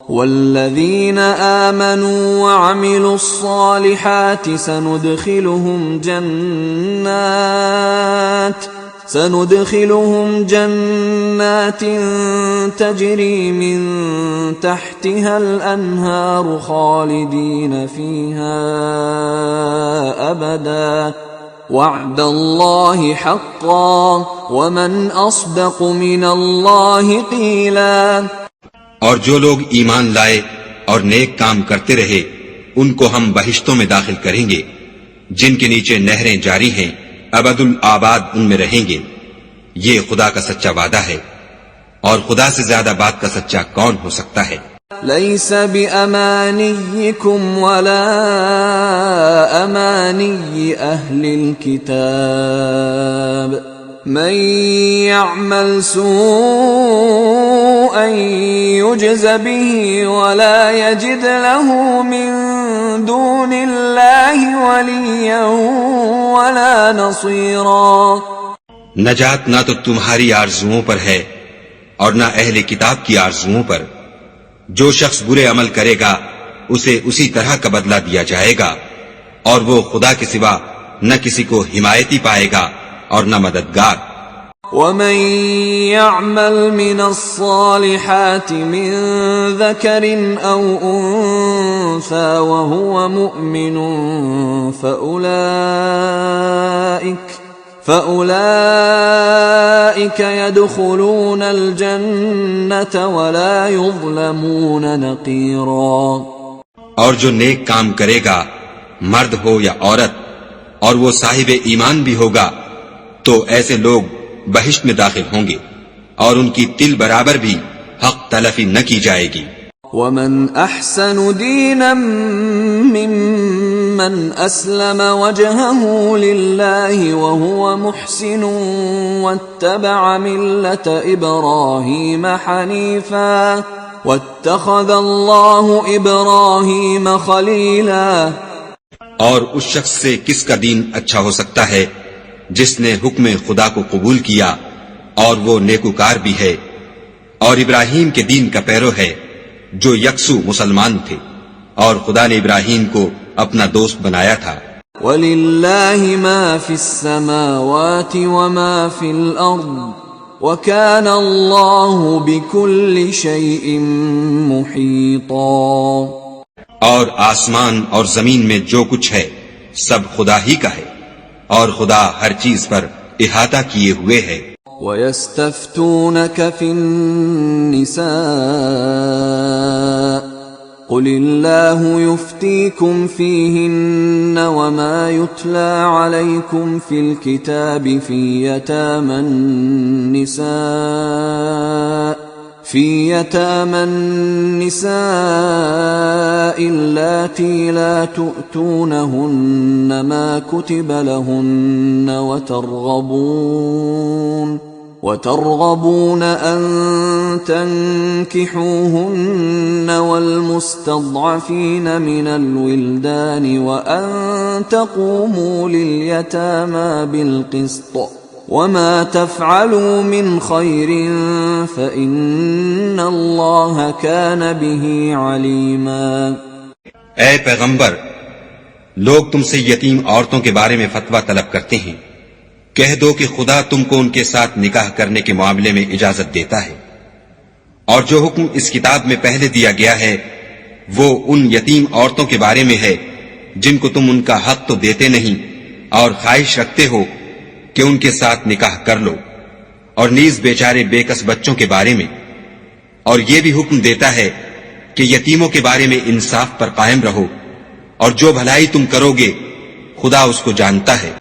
والذين آمنوا وعملوا الصالحات سندخلهم جنات تجري من تحتها الأنهار خالدين فيها أبدا وعد الله حقا ومن أصدق من الله قيلا۔ اور جو لوگ ایمان لائے اور نیک کام کرتے رہے ان کو ہم بہشتوں میں داخل کریں گے جن کے نیچے نہریں جاری ہیں، ابد الآباد ان میں رہیں گے۔ یہ خدا کا سچا وعدہ ہے، اور خدا سے زیادہ بات کا سچا کون ہو سکتا ہے؟ ليس بأمانيكم ولا أماني أهل الكتاب من يعمل سوءا يجز به ولا يجد له من دون الله وليا ولا نصيرا۔ نجات نہ تو تمہاری آرزوؤں پر ہے اور نہ اہل کتاب کی آرزوؤں پر۔ جو شخص برے عمل کرے گا اسے اسی طرح کا بدلہ دیا جائے گا، اور وہ خدا کے سوا نہ کسی کو حمایتی پائے گا اور نہ مددگار۔ ومن يعمل من الصالحات من ذكر أو أنثى وهو مؤمن فأولئك يدخلون الجنة ولا يظلمون نقيرا۔ اور جو نیک کام کرے گا مرد ہو یا عورت اور وہ صاحب ایمان بھی ہوگا تو ایسے لوگ بہشت میں داخل ہوں گے اور ان کی تل برابر بھی حق تلفی نہ کی جائے گی۔ ومن احسن دینا ممن اسلم وجهه لله وهو محسن واتبع ملة ابراہیم حنیفا واتخذ اللہ ابراہیم خلیلا۔ اور اس شخص سے کس کا دین اچھا ہو سکتا ہے جس نے حکم خدا کو قبول کیا اور وہ نیکوکار بھی ہے، اور ابراہیم کے دین کا پیرو ہے جو یکسو مسلمان تھے، اور خدا نے ابراہیم کو اپنا دوست بنایا تھا۔ وَلِلَّهِ مَا فِي السَّمَاوَاتِ وَمَا فِي الْأَرْضِ وَكَانَ اللَّهُ بِكُلِّ شَيْءٍ مُحِيطًا۔ اور آسمان اور زمین میں جو کچھ ہے سب خدا ہی کا ہے، اور خدا ہر چیز پر احاطہ کیے ہوئے ہے۔ وَيَسْتَفْتُونَكَ فِي النِّسَاءِ قُلِ اللَّهُ يُفْتِيكُمْ فِيهِنَّ وَمَا يُتْلَى عَلَيْكُمْ فِي الْكِتَابِ فِي يَتَامَى النِّسَاءِ اللَّاتِي لَا تُؤْتُونَهُنَّ مَا كُتِبَ لَهُنَّ وترغبون أن تنكحوهن والمستضعفين من الولدان وأن تقوموا لليتامى بالقسط وما تفعلوا من خير فإن الله كان به عليما۔ اے پیغمبر، لوگ تم سے یتیم عورتوں کے بارے میں فتویٰ طلب کرتے ہیں، کہہ دو کہ خدا تم کو ان کے ساتھ نکاح کرنے کے معاملے میں اجازت دیتا ہے، اور جو حکم اس کتاب میں پہلے دیا گیا ہے وہ ان یتیم عورتوں کے بارے میں ہے جن کو تم ان کا حق تو دیتے نہیں اور خواہش رکھتے ہو کہ ان کے ساتھ نکاح کر لو، اور نیز بیچارے بے کس بچوں کے بارے میں، اور یہ بھی حکم دیتا ہے کہ یتیموں کے بارے میں انصاف پر قائم رہو، اور جو بھلائی تم کرو گے خدا اس کو جانتا ہے۔